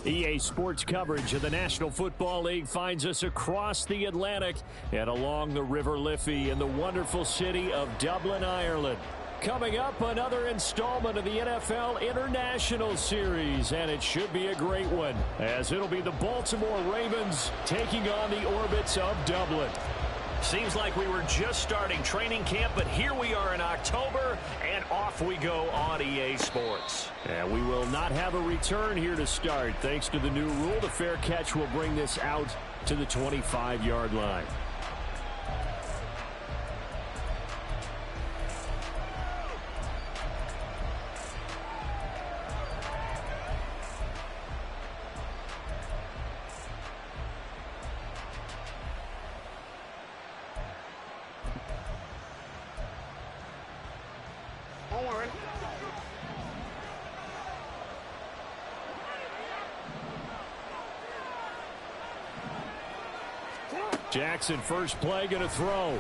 EA Sports coverage of the National Football League finds us across the Atlantic and along the River Liffey in the wonderful city of Dublin, Ireland. Coming up, another installment of the NFL International Series, and it should be a great one, as it'll be the Baltimore Ravens taking on the Orbits of Dublin. Seems like we were just starting training camp, but here we are in October, and off we go on EA Sports. And we will not have a return here to start. Thanks to the new rule, the fair catch will bring this out to the 25-yard line. Jackson, first play, going to throw.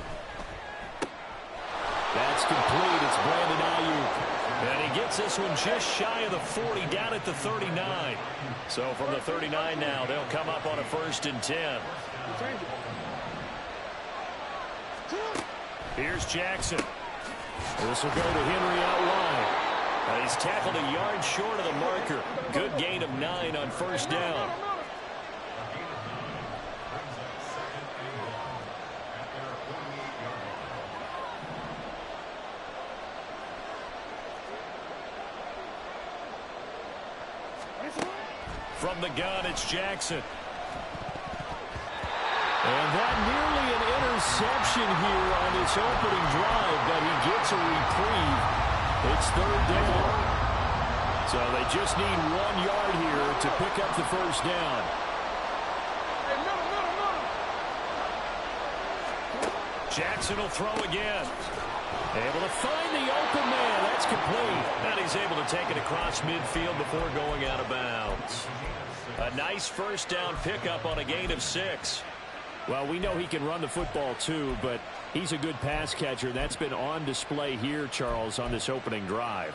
That's complete. It's Brandon Ayuk. And he gets this one just shy of the 40, down at the 39. So from the 39 now, they'll come up on a 1st and 10. Here's Jackson. This will go to Henry out wide. He's tackled a yard short of the marker. Good gain of 9 on 1st down. From the gun, it's Jackson. And that nearly an interception here on this opening drive, but he gets a reprieve. It's 3rd down. So they just need 1 yard here to pick up the 1st down. Jackson will throw again. Able to find the open man. That's complete. And he's able to take it across midfield before going out of bounds. A nice 1st down pickup on a gain of 6. Well, we know he can run the football too, but he's a good pass catcher. That's been on display here, Charles, on this opening drive.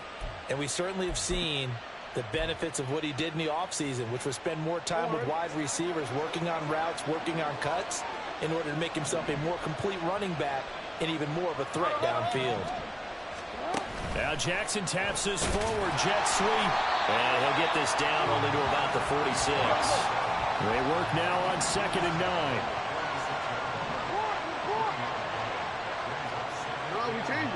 And we certainly have seen the benefits of what he did in the offseason, which was spend more time with wide receivers, working on routes, working on cuts, in order to make himself a more complete running back and even more of a threat downfield. Now Jackson taps this forward, jet sweep. And he'll get this down only to about the 46. They work now on 2nd and 9. We change it.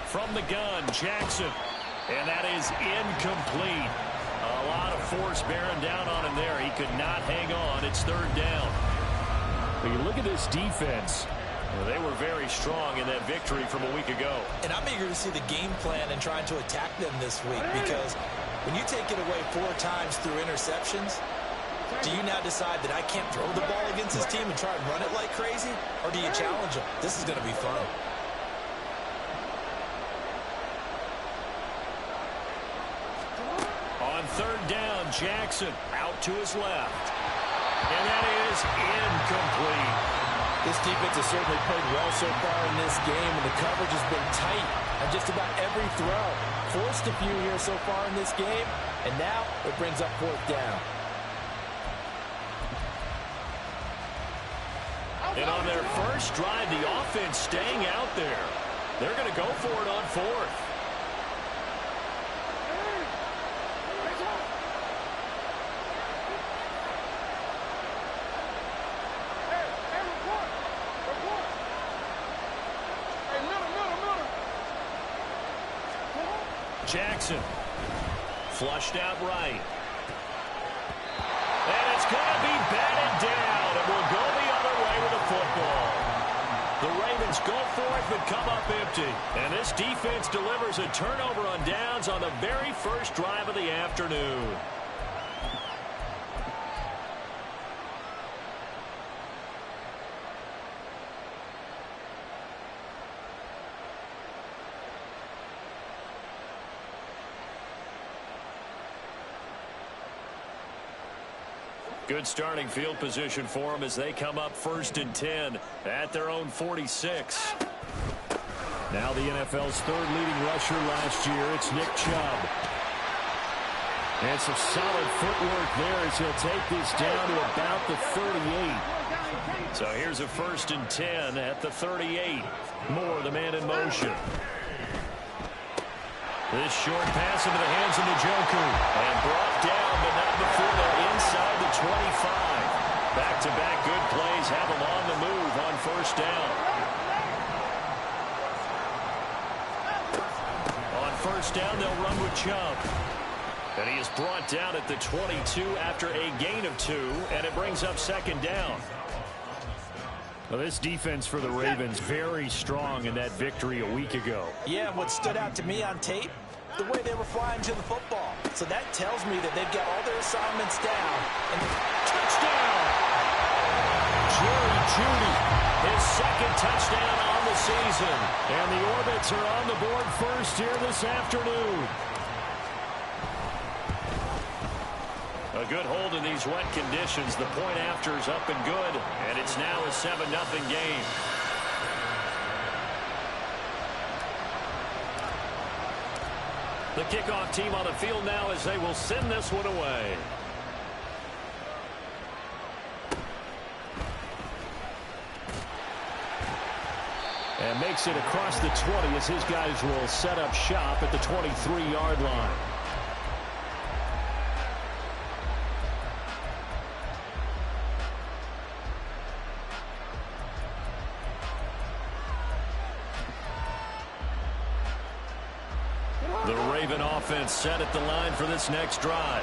From the gun, Jackson. And that is incomplete. A lot of force bearing down on him there. He could not hang on. It's 3rd down. When you look at this defense, they were very strong in that victory from a week ago. And I'm eager to see the game plan and trying to attack them this week, because when you take it away 4 times through interceptions, do you now decide that I can't throw the ball against this team and try and run it like crazy? Or do you challenge them? This is going to be fun. On 3rd down, Jackson out to his left. And that is incomplete. This defense has certainly played well so far in this game, and the coverage has been tight on just about every throw. Forced a few here so far in this game, and now it brings up 4th down. And on their first drive, the offense staying out there. They're going to go for it on 4th. Jackson flushed out right. And it's going to be batted down, and we'll go the other way with the football. The Ravens go for it but come up empty. And this defense delivers a turnover on downs on the very first drive of the afternoon. Good starting field position for them as they come up 1st and 10 at their own 46. Now the NFL's 3rd leading rusher last year. It's Nick Chubb. And some solid footwork there as he'll take this down to about the 38. So here's a 1st and 10 at the 38. Moore, the man in motion. This short pass into the hands of Njoku. And brought down, but not before they're inside the 25. Back-to-back good plays have them on the move on 1st down. On 1st down, they'll run with Chubb. And he is brought down at the 22 after a gain of 2, and it brings up 2nd down. Well, this defense for the Ravens very strong in that victory a week ago. Yeah, and what stood out to me on tape, the way they were flying to the football. So that tells me that they've got all their assignments down. And touchdown! Jerry Jeudy, his 2nd touchdown on the season. And the Orbits are on the board first here this afternoon. A good hold in these wet conditions. The point after is up and good, and it's now a 7-0 game. The kickoff team on the field now as they will send this one away. And makes it across the 20 as his guys will set up shop at the 23-yard line. The Raven offense set at the line for this next drive.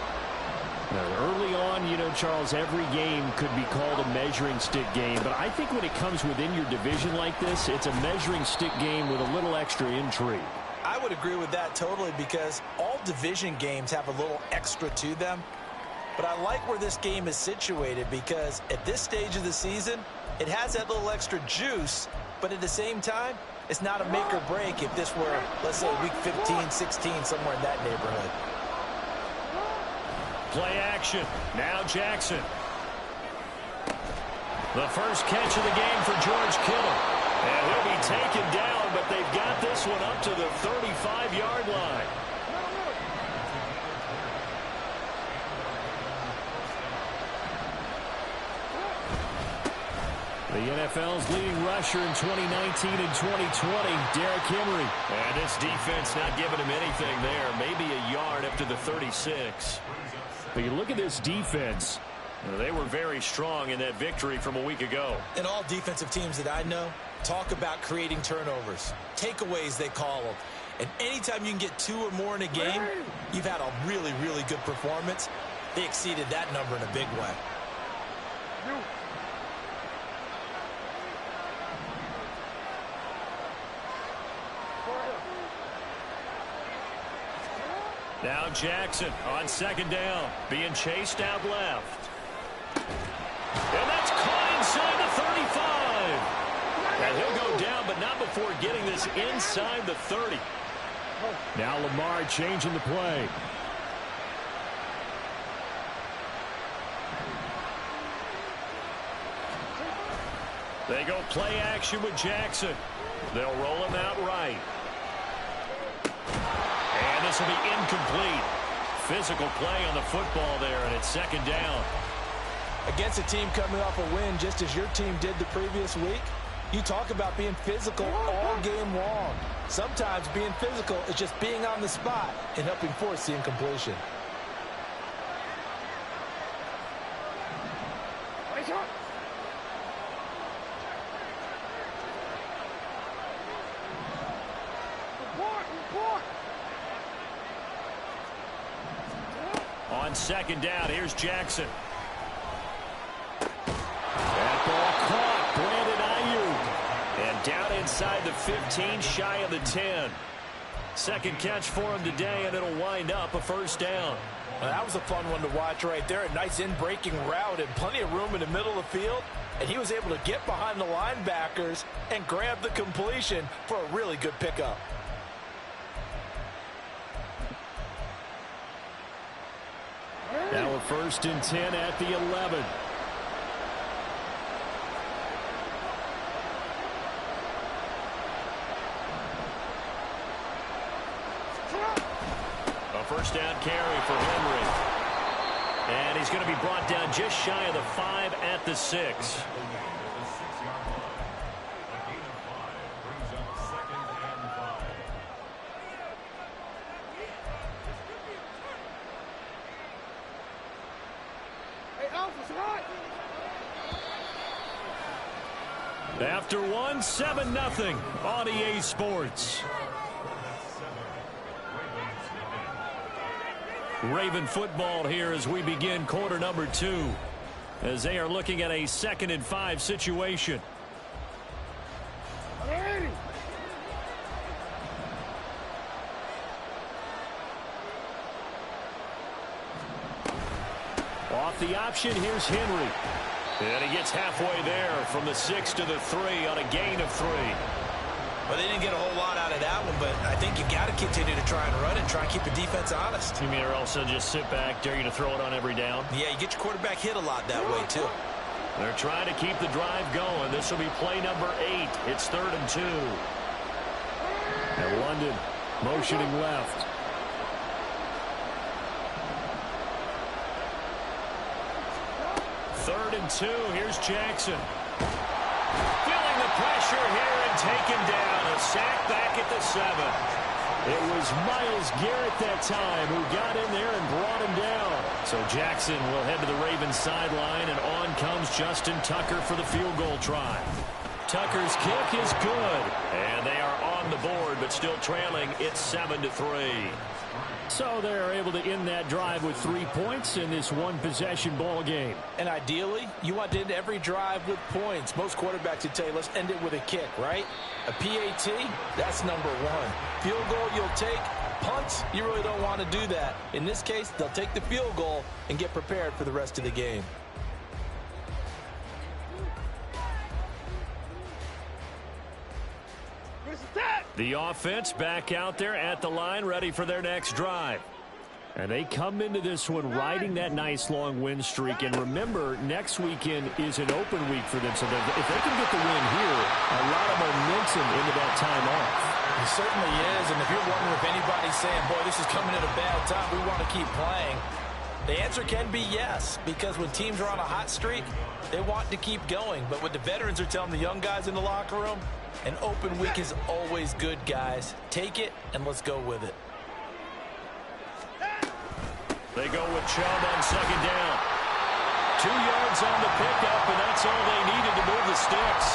Now, early on, you know, Charles, every game could be called a measuring stick game. But I think when it comes within your division like this, it's a measuring stick game with a little extra intrigue. I would agree with that totally because all division games have a little extra to them. But I like where this game is situated because at this stage of the season, it has that little extra juice. But at the same time, it's not a make or break if this were, let's say, week 15, 16, somewhere in that neighborhood. Play action. Now Jackson. The first catch of the game for George Kittle. And he'll be taken down, but they've got this one up to the 35-yard line. The NFL's leading rusher in 2019 and 2020, Derrick Henry. And this defense not giving him anything there. Maybe a yard up to the 36. But you look at this defense, they were very strong in that victory from a week ago. And all defensive teams that I know talk about creating turnovers. Takeaways, they call them. And anytime you can get 2 or more in a game, you've had a really, really good performance. They exceeded that number in a big way. Now Jackson on 2nd down, being chased out left. And that's caught inside the 35. And he'll go down, but not before getting this inside the 30. Now Lamar changing the play. They go play action with Jackson. They'll roll him out right. And this will be incomplete. Physical play on the football there, and it's 2nd down. Against a team coming off a win just as your team did the previous week, you talk about being physical all game long. Sometimes being physical is just being on the spot and helping force the incompletion. On 2nd down, here's Jackson. That ball caught. Brandon Ayuk. And down inside the 15, shy of the 10. Second catch for him today, and it'll wind up a 1st down. Well, that was a fun one to watch right there. A nice in-breaking route and plenty of room in the middle of the field. And he was able to get behind the linebackers and grab the completion for a really good pickup. Now a first and 10 at the 11. A first down carry for Henry. And he's going to be brought down just shy of the 5 at the 6. After 1, 7-0 on EA Sports. Raven football here as we begin quarter number 2, as they are looking at a 2nd and 5 situation. Off the option, here's Henry. And he gets halfway there from the 6 to the 3 on a gain of 3. Well, they didn't get a whole lot out of that one, but I think you got to continue to try and run it and try and keep the defense honest. You mean or also just sit back, dare you to throw it on every down? Yeah, you get your quarterback hit a lot that way, too. They're trying to keep the drive going. This will be play number 8. It's 3rd and 2. And London motioning left. Third and 2. Here's Jackson. Feeling the pressure here and taken down. A sack back at the 7. It was Myles Garrett that time who got in there and brought him down. So Jackson will head to the Ravens sideline, and on comes Justin Tucker for the field goal try. Tucker's kick is good, and they are on the board, but still trailing. It's 7-3. So they're able to end that drive with 3 points in this one-possession ball game. And ideally, you want to end every drive with points. Most quarterbacks would tell you, let's end it with a kick, right? A PAT, that's number 1. Field goal you'll take. Punts, you really don't want to do that. In this case, they'll take the field goal and get prepared for the rest of the game. The offense back out there at the line, ready for their next drive. And they come into this one riding that nice long win streak. And remember, next weekend is an open week for them. So if they can get the win here, a lot of momentum into that time off. It certainly is. And if you're wondering if anybody's saying, boy, this is coming at a bad time, we want to keep playing, the answer can be yes. Because when teams are on a hot streak, they want to keep going. But what the veterans are telling the young guys in the locker room, an open week is always good, guys. Take it, and let's go with it. They go with Chubb on 2nd down. 2 yards on the pickup, and that's all they needed to move the sticks.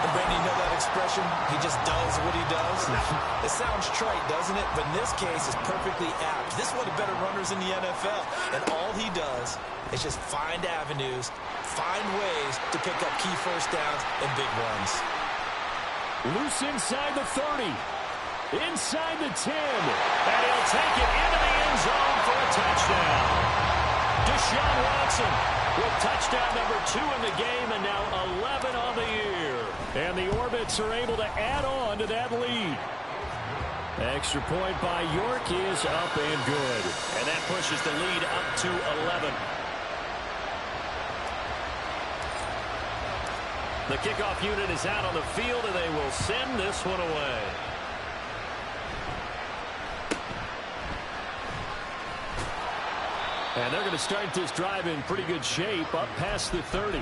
And Brandon, you know that expression? He just does what he does? It sounds trite, doesn't it? But in this case, it's perfectly apt. This is one of the better runners in the NFL. And all he does is just find avenues, find ways to pick up key first downs and big runs. Loose inside the 30. Inside the 10. And he'll take it into the end zone for a touchdown. Deshaun Watson with touchdown number 2 in the game, and now 11 on the year. And the Orbits are able to add on to that lead. Extra point by York is up and good. And that pushes the lead up to 11. The kickoff unit is out on the field, and they will send this one away. And they're going to start this drive in pretty good shape, up past the 30.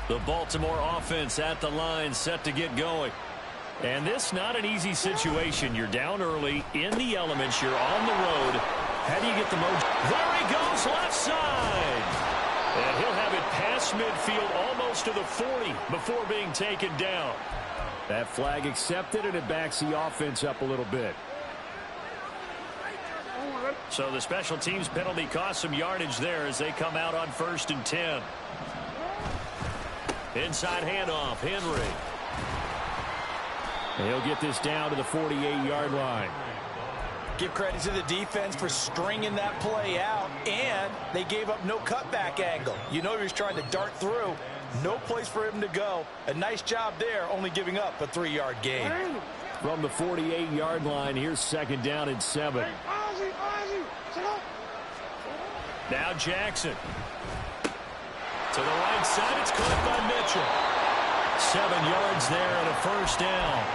The Baltimore offense at the line, set to get going. And this not an easy situation. You're down early, in the elements, you're on the road. How do you get the most? There he goes, left side. And he'll have it past midfield, almost to the 40, before being taken down. That flag accepted, and it backs the offense up a little bit. So the special teams penalty cost some yardage there as they come out on 1st and 10. Inside handoff, Henry. And he'll get this down to the 48-yard line. Give credit to the defense for stringing that play out, and they gave up no cutback angle. You know he was trying to dart through. No place for him to go. A nice job there, only giving up a 3-yard gain. From the 48-yard line, here's 2nd down and 7. Now Jackson. To the right side, it's caught by Mitchell. 7 yards there and a 1st down.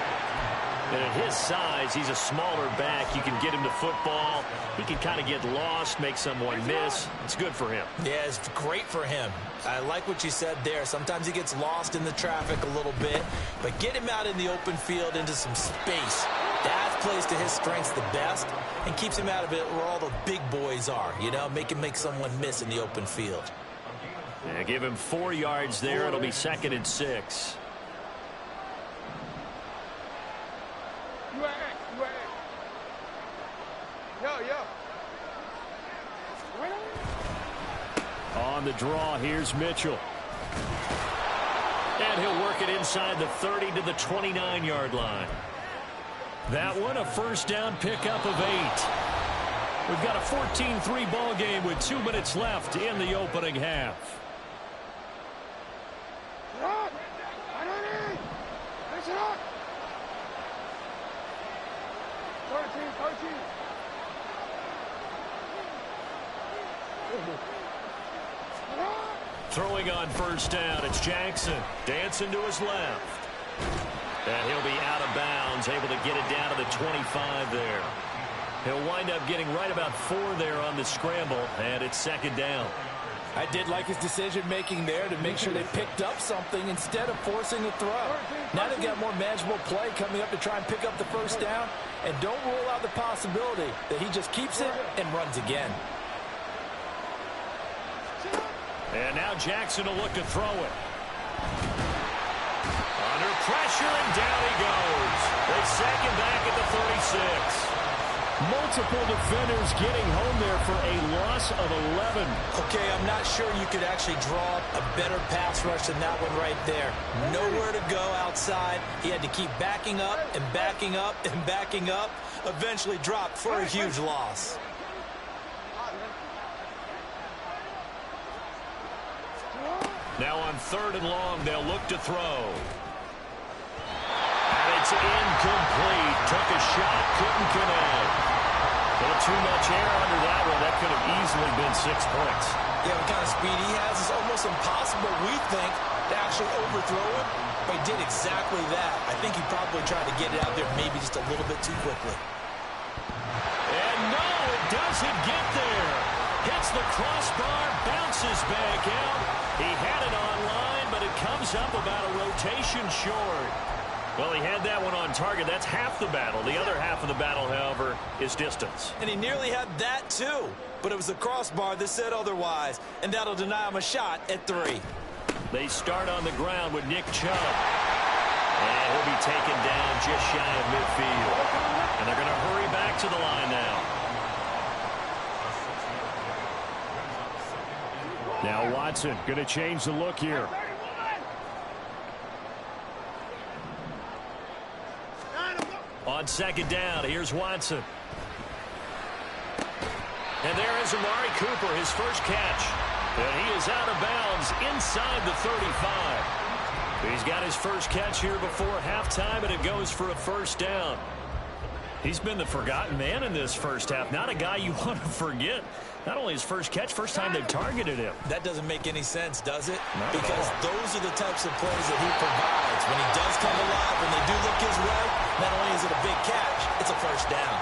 And at his size, he's a smaller back. You can get him to football. He can kind of get lost, make someone miss. It's good for him. Yeah, it's great for him. I like what you said there. Sometimes he gets lost in the traffic a little bit, but get him out in the open field into some space. That plays to his strengths the best and keeps him out of it where all the big boys are, you know, make him make someone miss in the open field. Yeah, give him 4 yards there. It'll be 2nd and 6. On the draw, here's Mitchell. And he'll work it inside the 30 to the 29-yard line. That one, a 1st down pickup of 8. We've got a 14-3 ball game with 2 minutes left in the opening half. Throwing on 1st down, it's Jackson. Dancing to his left. And he'll be out of bounds, able to get it down to the 25 there. He'll wind up getting right about 4 there on the scramble, and it's 2nd down. I did like his decision-making there to make sure they picked up something instead of forcing a throw. Now they've got more manageable play coming up to try and pick up the 1st down, and don't rule out the possibility that he just keeps it and runs again. And now Jackson will look to throw it. Under pressure, and down he goes. They sack him back at the 36. Multiple defenders getting home there for a loss of 11. Okay, I'm not sure you could actually draw a better pass rush than that one right there. Nowhere to go outside. He had to keep backing up and backing up and backing up. Eventually dropped for a huge loss. Now on 3rd and long, they'll look to throw. And it's incomplete. Took a shot, couldn't connect. A little too much air under that one. That could have easily been 6 points. Yeah, what kind of speed he has is almost impossible, we think, to actually overthrow him. But he did exactly that. I think he probably tried to get it out there maybe just a little bit too quickly. And no, it doesn't get there. Hits the crossbar, bounces back out. He had it online, but it comes up about a rotation short. Well, he had that one on target. That's half the battle. The other half of the battle, however, is distance. And he nearly had that, too. But it was the crossbar that said otherwise, and that'll deny him a shot at 3. They start on the ground with Nick Chubb. And he'll be taken down just shy of midfield. And they're going to hurry back to the line now. Now Watson going to change the look here. On 2nd down, here's Watson. And there is Amari Cooper, his first catch. And he is out of bounds inside the 35. He's got his first catch here before halftime, and it goes for a 1st down. He's been the forgotten man in this first half. Not a guy you want to forget. Not only his first catch, first time they've targeted him. That doesn't make any sense, does it? Because those are the types of plays that he provides. When he does come alive, when they do look his way, not only is it a big catch, it's a 1st down.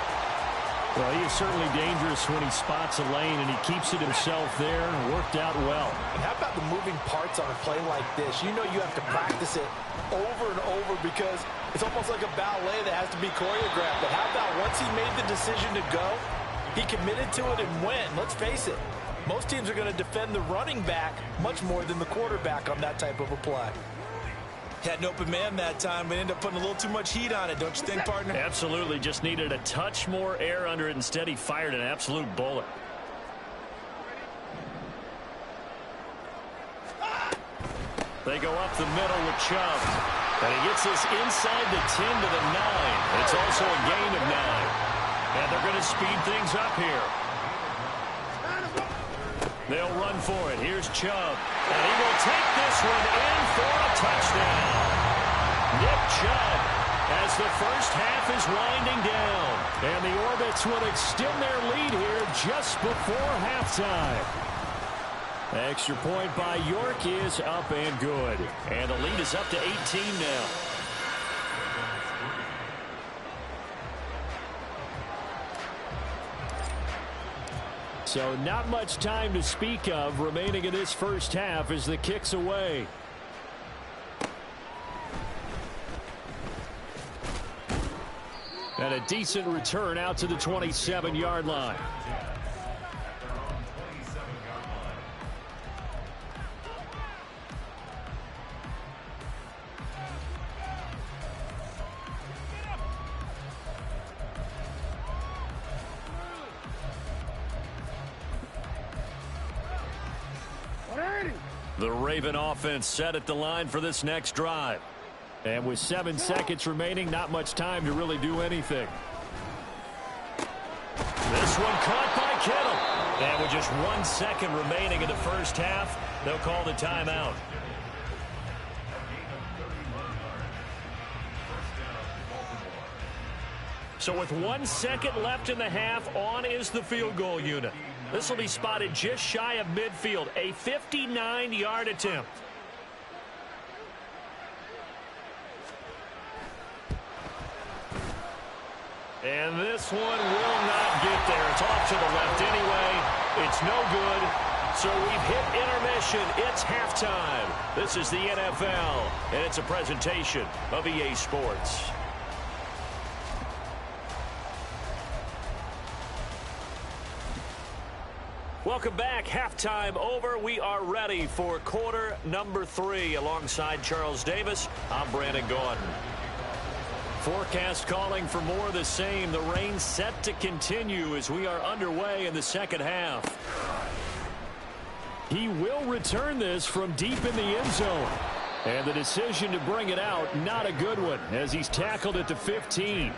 Well, he is certainly dangerous when he spots a lane, and he keeps it himself there. Worked out well. And how about the moving parts on a play like this? You know you have to practice it over and over because it's almost like a ballet that has to be choreographed. But how about once he made the decision to go, he committed to it and went. Let's face it, most teams are going to defend the running back much more than the quarterback on that type of a play. Had an open man that time, but ended up putting a little too much heat on it, don't you think, partner? Absolutely. Just needed a touch more air under it. Instead, he fired an absolute bullet. They go up the middle with Chubb. And he gets this inside the 10 to the 9. It's also a gain of 9. And they're going to speed things up here. They'll run for it. Here's Chubb. And he will take this one in for a touchdown. Nick Chubb, as the first half is winding down. And the Orbits will extend their lead here just before halftime. Extra point by York is up and good. And the lead is up to 18 now. So not much time to speak of remaining in this first half as the kick's away. And a decent return out to the 27-yard line. The Raven offense set at the line for this next drive. And with 7 seconds remaining, not much time to really do anything. This one caught by Kittle. And with just 1 second remaining in the first half, they'll call the timeout. So with 1 second left in the half, on is the field goal unit. This will be spotted just shy of midfield, a 59-yard attempt. And this one will not get there. It's off to the left anyway. It's no good. So we've hit intermission. It's halftime. This is the NFL, and it's a presentation of EA Sports. Welcome back. Halftime over. We are ready for quarter number 3. Alongside Charles Davis, I'm Brandon Gordon. Forecast calling for more of the same. The rain set to continue as we are underway in the second half. He will return this from deep in the end zone. And the decision to bring it out, not a good one, as he's tackled at the 15.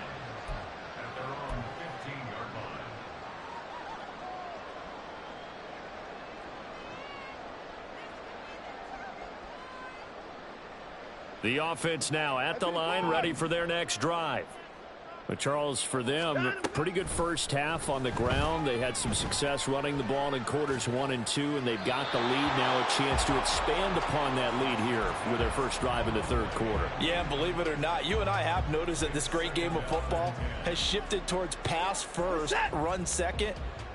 The offense now at the line, ready for their next drive. But Charles, for them, pretty good first half on the ground. They had some success running the ball in quarters 1 and 2, and they've got the lead now, a chance to expand upon that lead here with their first drive in the third quarter. Yeah, believe it or not, you and I have noticed that this great game of football has shifted towards pass first, run second.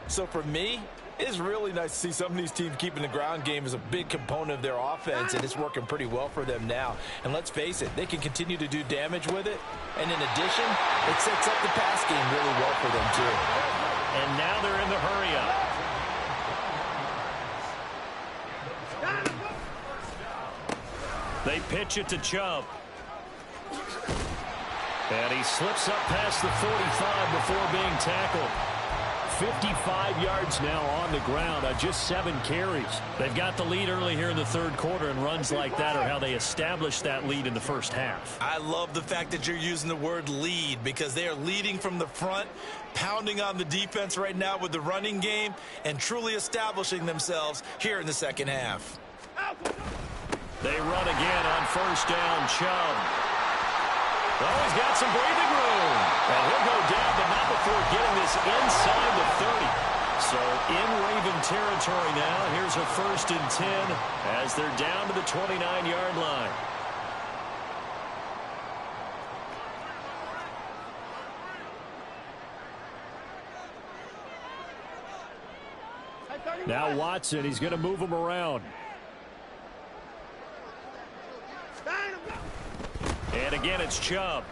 So for me, it's really nice to see some of these teams keeping the ground game as a big component of their offense, and it's working pretty well for them now. And let's face it, they can continue to do damage with it. And in addition, it sets up the pass game really well for them, too. And now they're in the hurry-up. They pitch it to Chubb. And he slips up past the 45 before being tackled. 55 yards now on the ground on just 7 carries. They've got the lead early here in the third quarter, and runs like that are how they established that lead in the first half. I love the fact that you're using the word lead, because they are leading from the front, pounding on the defense right now with the running game, and truly establishing themselves here in the second half. They run again on first down. Chubb. Oh, he's got some breathing room. And he'll go down, but not before getting this inside the 30. So in Raven territory now. Here's a 1st and 10 as they're down to the 29-yard line. Now Watson, he's going to move him around. And again, it's Chubb.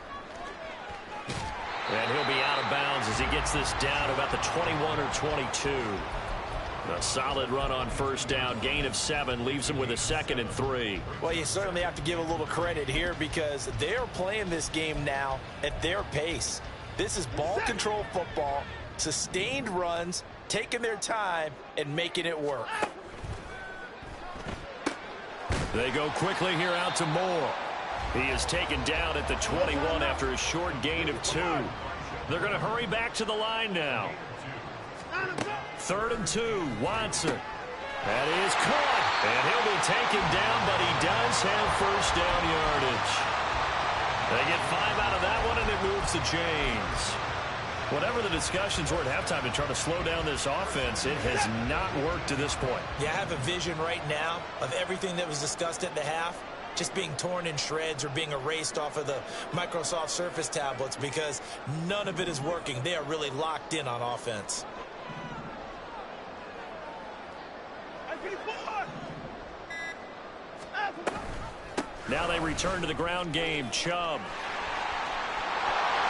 And he'll be out of bounds as he gets this down about the 21 or 22. A solid run on first down. Gain of 7 leaves him with a 2nd and 3. Well, you certainly have to give a little credit here, because they're playing this game now at their pace. This is ball control football, sustained runs, taking their time, and making it work. They go quickly here out to Moore. He is taken down at the 21 after a short gain of 2. They're going to hurry back to the line now. 3rd and 2, Watson. That is caught, and he'll be taken down, but he does have first down yardage. They get 5 out of that one, and it moves the chains. Whatever the discussions were at halftime to try to slow down this offense, it has not worked to this point. Yeah, I have a vision right now of everything that was discussed at the half just being torn in shreds or being erased off of the Microsoft Surface tablets because none of it is working. They are really locked in on offense. Now they return to the ground game. Chubb.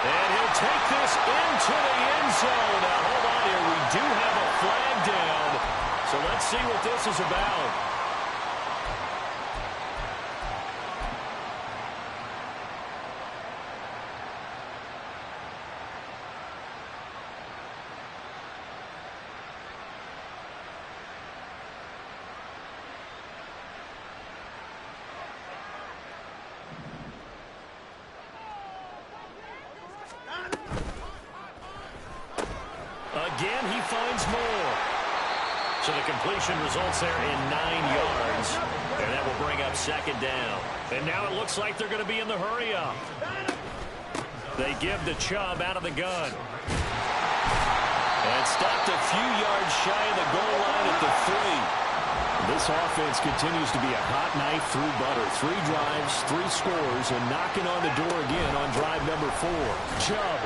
And he'll take this into the end zone. Now, hold on here. We do have a flag down. So let's see what this is about. Again, he finds more. So the completion results there in 9 yards. And that will bring up 2nd down. And now it looks like they're going to be in the hurry-up. They give the Chubb out of the gun. And stopped a few yards shy of the goal line at the 3. This offense continues to be a hot knife through butter. 3 drives, 3 scores, and knocking on the door again on drive number 4. Chubb.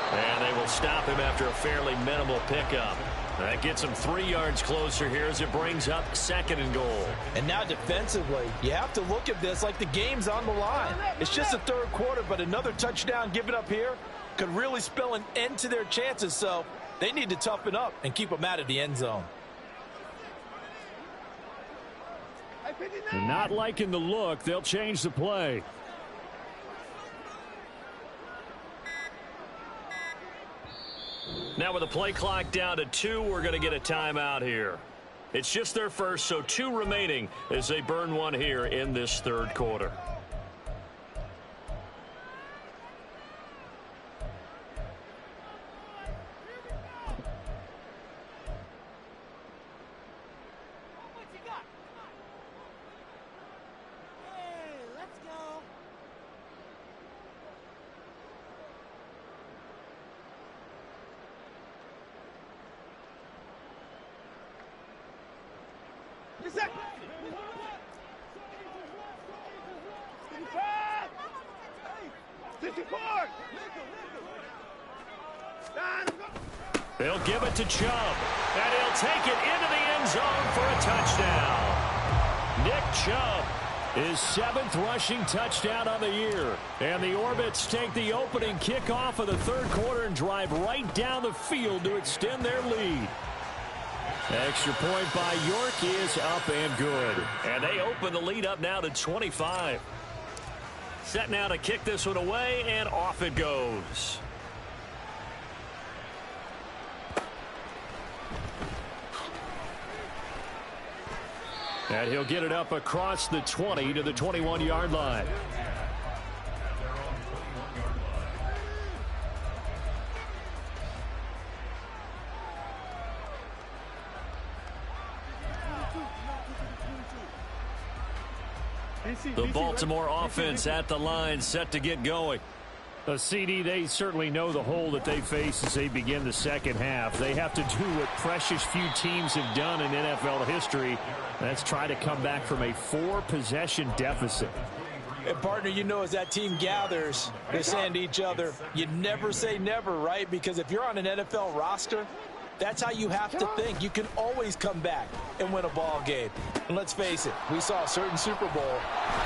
And they will stop him after a fairly minimal pickup. That gets him 3 yards closer here as it brings up 2nd and goal. And now defensively, you have to look at this like the game's on the line. It's just the 3rd quarter, but another touchdown given up here could really spell an end to their chances. So they need to toughen up and keep them out of the end zone. Not liking the look. They'll change the play. Now with the play clock down to 2, we're going to get a timeout here. It's just their first, so 2 remaining as they burn one here in this 3rd quarter. They'll give it to Chubb, and he'll take it into the end zone for a touchdown. Nick Chubb, his 7th rushing touchdown on the year. And the Orbits take the opening kickoff of the 3rd quarter and drive right down the field to extend their lead. Extra point by York is up and good. And they open the lead up now to 25. Set now to kick this one away, and off it goes. And he'll get it up across the 20 to the 21-yard line. The Baltimore offense at the line, set to get going. CD, they certainly know the hole that they face as they begin the 2nd half. They have to do what precious few teams have done in NFL history. That's try to come back from a 4-possession deficit. And partner, you know, as that team gathers, they're saying to each other, you never say never, right? Because if you're on an NFL roster, that's how you have to think. You can always come back and win a ball game. And let's face it, we saw a certain Super Bowl,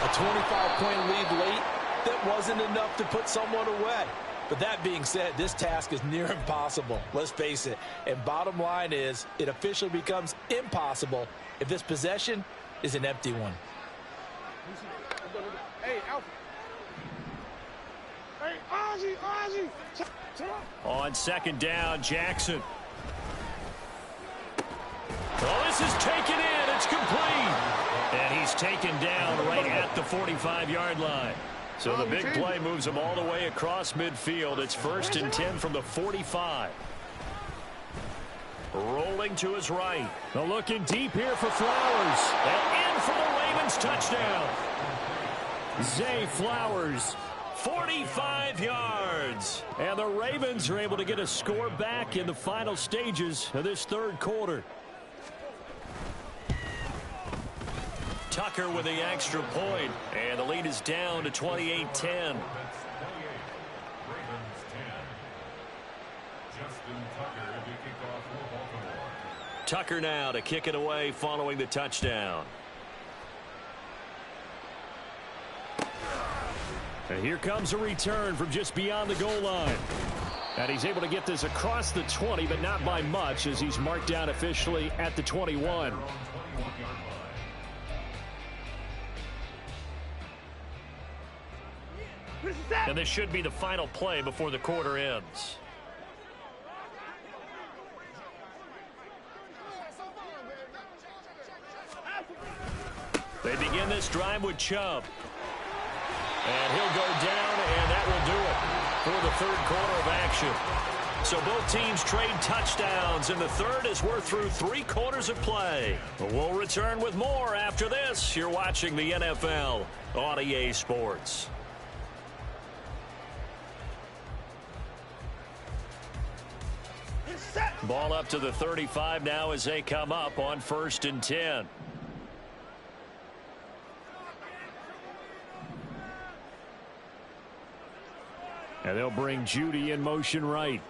a 25-point lead late, that wasn't enough to put someone away. But that being said, this task is near impossible. Let's face it. And bottom line is, it officially becomes impossible if this possession is an empty one. Hey, Alpha. Hey, Eazy. On 2nd down, Jackson. Oh, this is taken in. It's complete. And he's taken down right at the 45-yard line. So the big play moves him all the way across midfield. It's 1st and 10 from the 45. Rolling to his right. Looking deep here for Flowers. And in for the Ravens touchdown. Zay Flowers, 45 yards. And the Ravens are able to get a score back in the final stages of this third quarter. Tucker with the extra point, and the lead is down to 28-10. Tucker now to kick it away following the touchdown. And here comes a return from just beyond the goal line. And he's able to get this across the 20, but not by much, as he's marked down officially at the 21. And this should be the final play before the quarter ends. They begin this drive with Chubb. And he'll go down, and that will do it for the third quarter of action. So both teams trade touchdowns, and the third as we're through 3 quarters of play. We'll return with more after this. You're watching the NFL on EA Sports. Ball up to the 35 now as they come up on 1st and 10. And they'll bring Judy in motion right.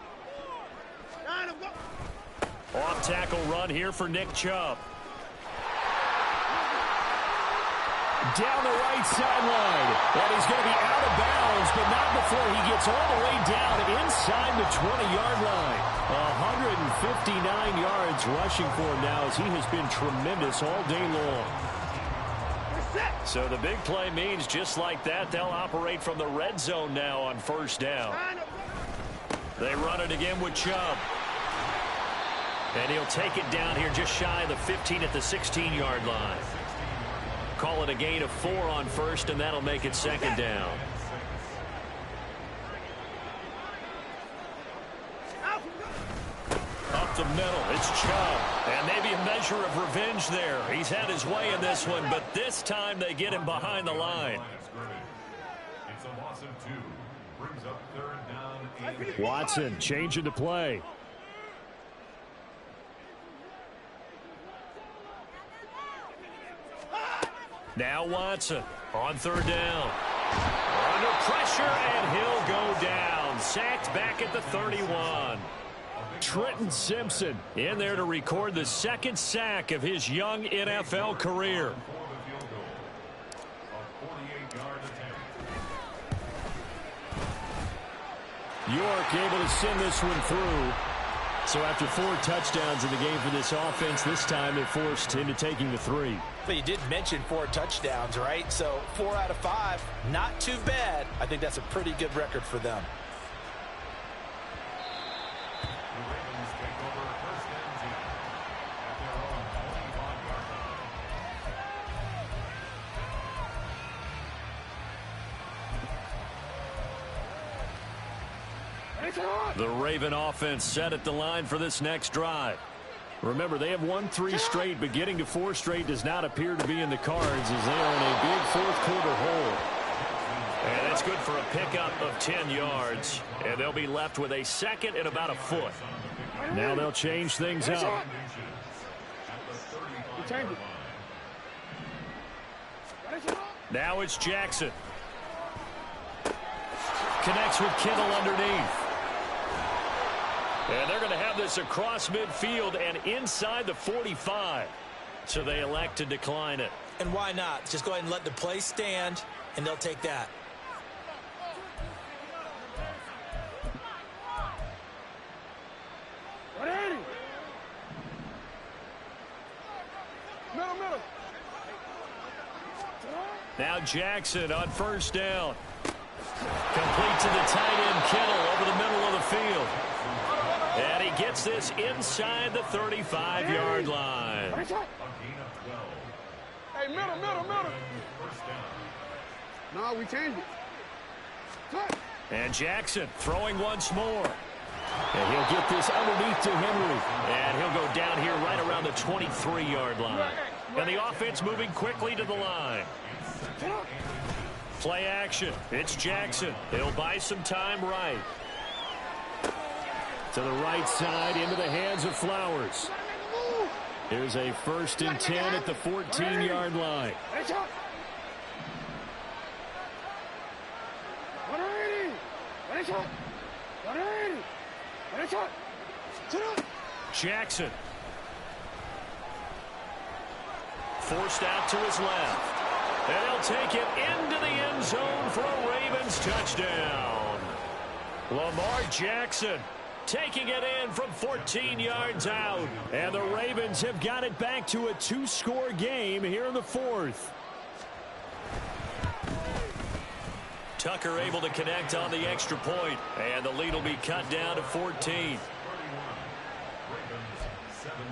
Off tackle run here for Nick Chubb. Down the right sideline. And he's going to be out of bounds, but not before he gets all the way down inside the 20-yard line. 159 yards rushing for him now, as he has been tremendous all day long. So the big play means just like that, they'll operate from the red zone now on 1st down. They run it again with Chubb. And he'll take it down here just shy of the 15 at the 16-yard line. Call it a gain of 4 on 1st, and that'll make it 2nd down. Up the middle, it's Chubb. And maybe a measure of revenge there. He's had his way in this one, but this time they get him behind the line. It's a loss of 2. Brings up 3rd down. Watson changing the play. Now Watson on 3rd down. Under pressure, and he'll go down. Sacked back at the 31. Trenton Simpson in there to record the 2nd sack of his young NFL career. York able to send this one through. So after 4 touchdowns in the game for this offense, this time they're forced into taking the 3. But you did mention 4 touchdowns, right? So 4 out of 5, not too bad. I think that's a pretty good record for them. The Raven offense set at the line for this next drive. Remember, they have won 3 straight, but getting to 4 straight does not appear to be in the cards, as they are in a big 4th quarter hole. And that's good for a pickup of 10 yards. And they'll be left with a 2nd and about a foot. Now they'll change things up. Now it's Jackson. Connects with Kittle underneath. And they're going to have this across midfield and inside the 45. So they elect to decline it. And why not? Just go ahead and let the play stand, and they'll take that. Now Jackson on 1st down. Complete to the tight end, Kittle, over the middle of the field. And he gets this inside the 35-yard line. Hey, middle. First down. No, we changed it. Touch. And Jackson throwing once more. And he'll get this underneath to Henry. And he'll go down here right around the 23-yard line. And the offense moving quickly to the line. Play action. It's Jackson. He'll buy some time right. To the right side into the hands of Flowers. Here's a 1st and 10 at the 14-yard line. Jackson. Forced out to his left. And he'll take it into the end zone for a Ravens touchdown. Lamar Jackson taking it in from 14 yards out. And the Ravens have got it back to a 2-score game here in the 4th. Tucker able to connect on the extra point. And the lead will be cut down to 14. 31. Ravens 17.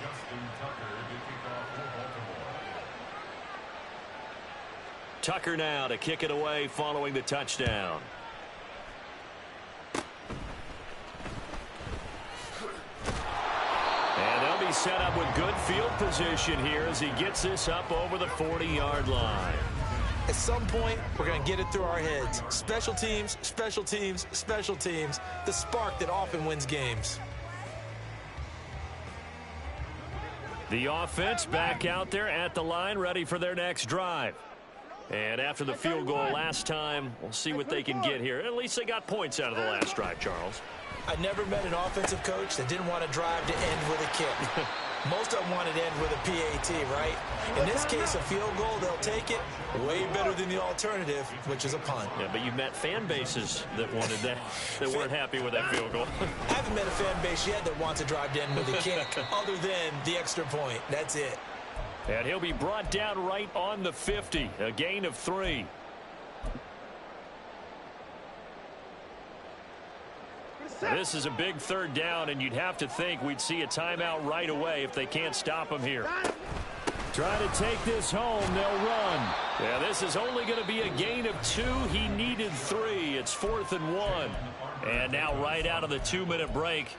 Justin Tucker to kick off for Baltimore. Tucker now to kick it away following the touchdown. And they'll be set up with good field position here as he gets this up over the 40-yard line. At some point, we're going to get it through our heads. Special teams, special teams, special teams. The spark that often wins games. The offense back out there at the line, ready for their next drive. And after the field goal last time, we'll see what they can get here. At least they got points out of the last drive, Charles. I never met an offensive coach that didn't want to drive to end with a kick. Most of them wanted to end with a PAT, right? In this case, a field goal, they'll take it. Way better than the alternative, which is a punt. Yeah, but you've met fan bases that wanted that, that weren't happy with that field goal. I haven't met a fan base yet that wants to drive to end with a kick, other than the extra point. That's it. And he'll be brought down right on the 50, a gain of 3. This is a big 3rd down, and you'd have to think we'd see a timeout right away if they can't stop him here. Trying to take this home, they'll run. Yeah, this is only going to be a gain of 2. He needed 3. It's 4th and 1. And now right out of the 2-minute break,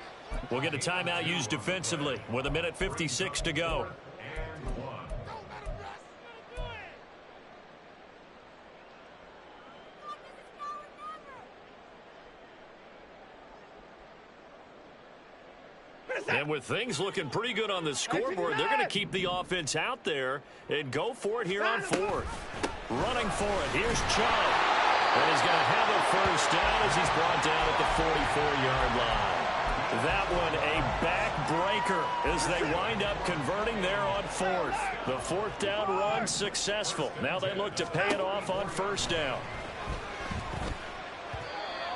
we'll get a timeout used defensively with 1:56 to go. And with things looking pretty good on the scoreboard, they're going to keep the offense out there and go for it here on 4th. Running for it. Here's Chubb. And he's going to have a 1st down as he's brought down at the 44-yard line. That one a backbreaker as they wind up converting there on 4th. The 4th down run successful. Now they look to pay it off on 1st down.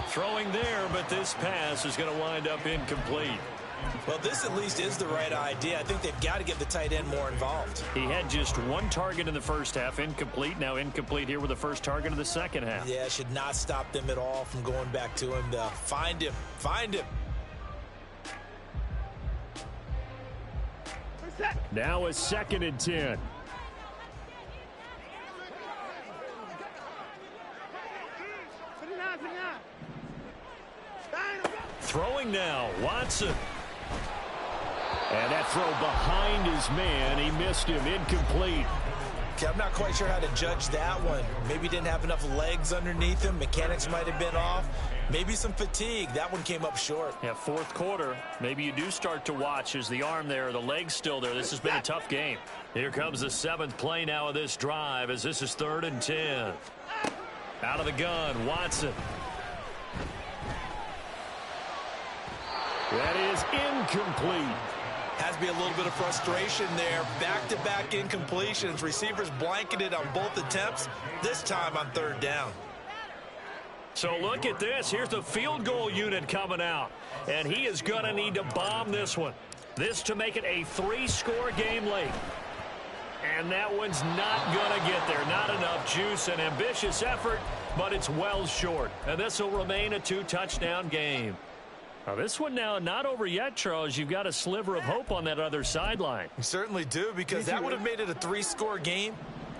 Throwing there, but this pass is going to wind up incomplete. Well, this at least is the right idea. I think they've got to get the tight end more involved. He had just 1 target in the first half, incomplete. Now incomplete here with the first target of the second half. Yeah, should not stop them at all from going back to him. Find him. Find him. Now a 2nd and 10. Throwing now, Watson. And that throw behind his man. He missed him. Incomplete. Okay, I'm not quite sure how to judge that one. Maybe didn't have enough legs underneath him. Mechanics might have been off. Maybe some fatigue. That one came up short. Yeah, 4th quarter. Maybe you do start to watch as the arm there, the leg's still there. This has been a tough game. Here comes the 7th play now of this drive as this is 3rd and 10. Out of the gun, Watson. That is incomplete. Has to be a little bit of frustration there. Back-to-back incompletions. Receivers blanketed on both attempts, this time on 3rd down. So look at this. Here's the field goal unit coming out. And he is going to need to bomb this one. This to make it a 3-score game late. And that one's not going to get there. Not enough juice. An ambitious effort, but it's well short. And this will remain a 2-touchdown game. Now this one now not over yet, Charles. You've got a sliver of hope on that other sideline. You certainly do, because that would have made it a 3-score game,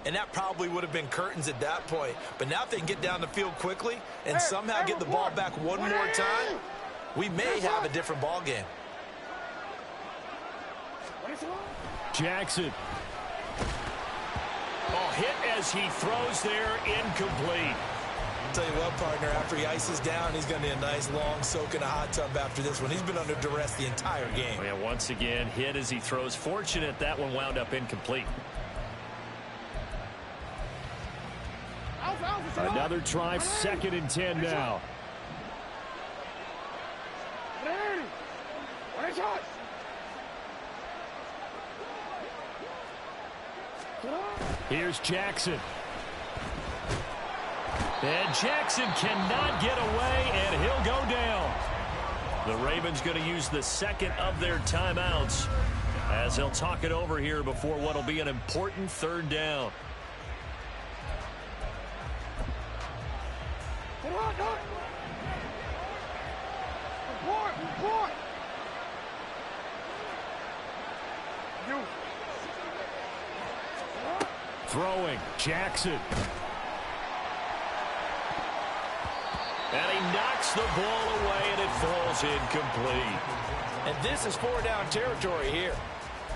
and that probably would have been curtains at that point. But now if they can get down the field quickly and somehow get the ball back one more time, we may have a different ball game. Jackson. Oh, hit as he throws there, incomplete. Tell you what, partner, after he ices down, he's going to need a nice long soak in a hot tub after this one. He's been under duress the entire game. And once again, hit as he throws. Fortunate that one wound up incomplete. Another try, 2nd and 10 now. Here's Jackson. And Jackson cannot get away, and he'll go down. The Ravens going to use the 2nd of their timeouts as they'll talk it over here before what will be an important 3rd down. Throwing, Jackson. And he knocks the ball away, and it falls incomplete. And this is 4-down territory here.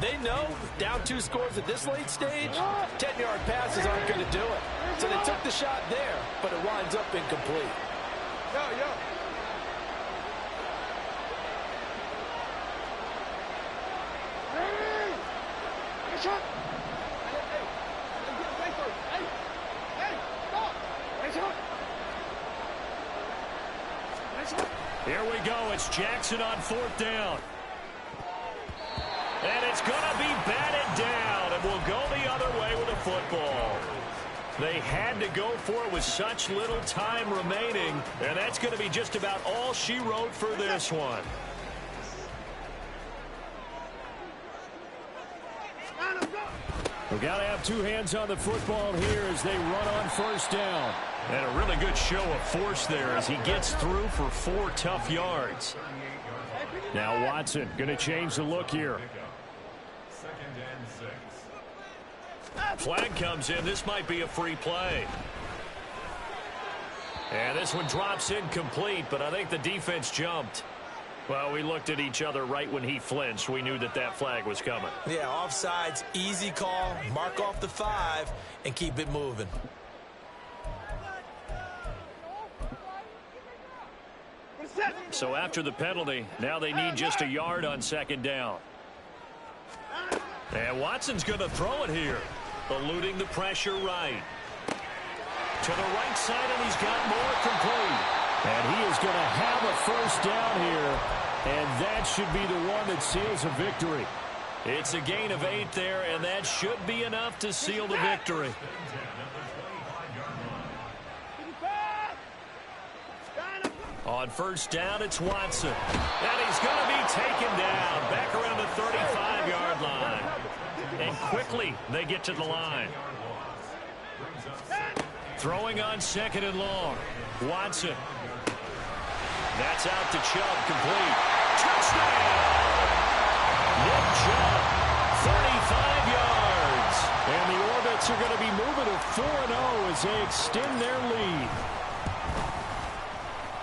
They know down 2 scores at this late stage, 10-yard passes aren't going to do it. So they took the shot there, but it winds up incomplete. Here we go. It's Jackson on 4th down. And it's going to be batted down, and we'll go the other way with the football. They had to go for it with such little time remaining, and that's going to be just about all she wrote for this one. We've got to have 2 hands on the football here as they run on 1st down. And a really good show of force there as he gets through for 4 tough yards. Now Watson going to change the look here. Flag comes in. This might be a free play. And this one drops incomplete, but I think the defense jumped. Well, we looked at each other right when he flinched. We knew that that flag was coming. Yeah, offsides, easy call. Mark off the 5 and keep it moving. So after the penalty, now they need just a yard on 2nd down. And Watson's going to throw it here, eluding the pressure right. To the right side, and he's got more complete. And he is going to have a 1st down here, and that should be the one that seals a victory. It's a gain of 8 there, and that should be enough to seal the victory. On 1st down, it's Watson. And he's going to be taken down back around the 35-yard line. And quickly, they get to the line. Throwing on 2nd and long. Watson. That's out to Chubb, complete. Touchdown! Nick Chubb, 35 yards. And the Orbits are going to be moving to 4-0 as they extend their lead.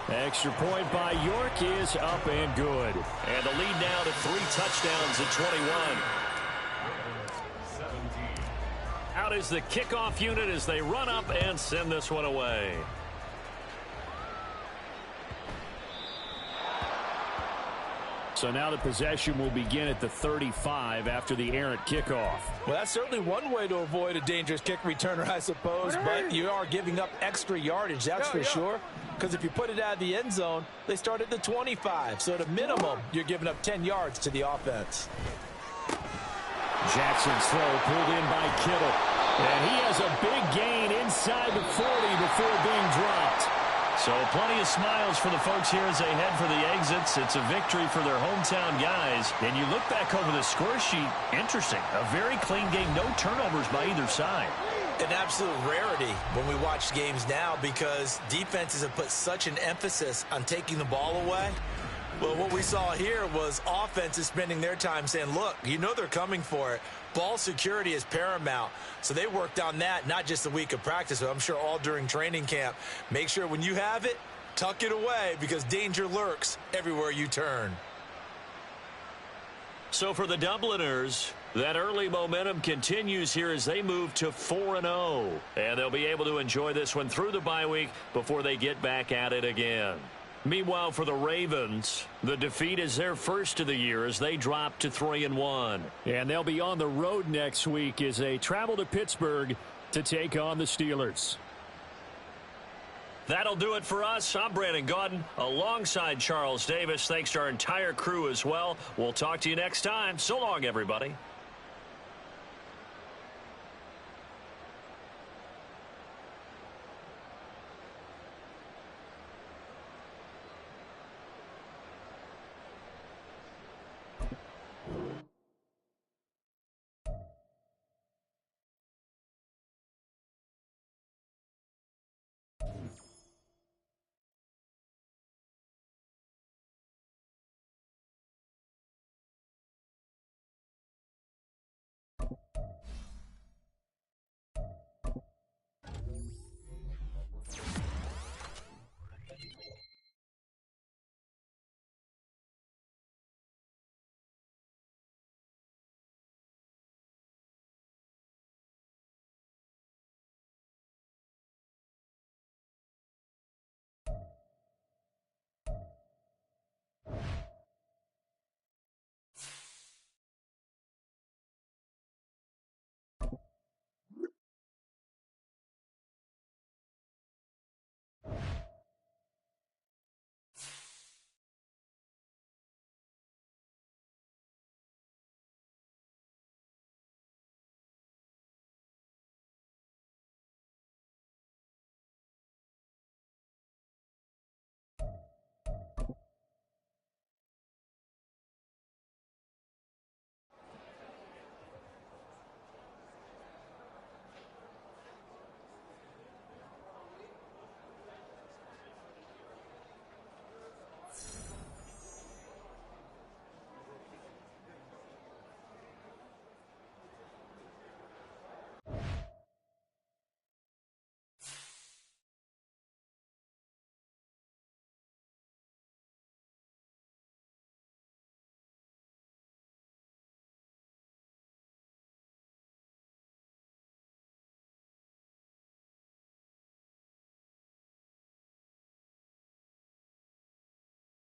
Extra point by York is up and good. And the lead now to 3 touchdowns at 21. Out is the kickoff unit as they run up and send this one away. So now the possession will begin at the 35 after the errant kickoff. Well, that's certainly one way to avoid a dangerous kick returner, I suppose, but you are giving up extra yardage, that's for sure. Because if you put it out of the end zone, they start at the 25. So at a minimum, you're giving up 10 yards to the offense. Jackson's throw pulled in by Kittle. And he has a big gain inside the 40 before being dropped. So plenty of smiles for the folks here as they head for the exits. It's a victory for their hometown guys. And you look back over the score sheet, interesting. A very clean game, no turnovers by either side. An absolute rarity when we watch games now because defenses have put such an emphasis on taking the ball away. Well, what we saw here was offenses spending their time saying, look, you know they're coming for it. Ball security is paramount. So they worked on that, not just a week of practice, but I'm sure all during training camp. Make sure when you have it, tuck it away because danger lurks everywhere you turn. So for the Dubliners, that early momentum continues here as they move to 4-0. And they'll be able to enjoy this one through the bye week before they get back at it again. Meanwhile, for the Ravens, the defeat is their first of the year as they drop to 3-1. And they'll be on the road next week as they travel to Pittsburgh to take on the Steelers. That'll do it for us. I'm Brandon Gaudin alongside Charles Davis. Thanks to our entire crew as well. We'll talk to you next time. So long, everybody.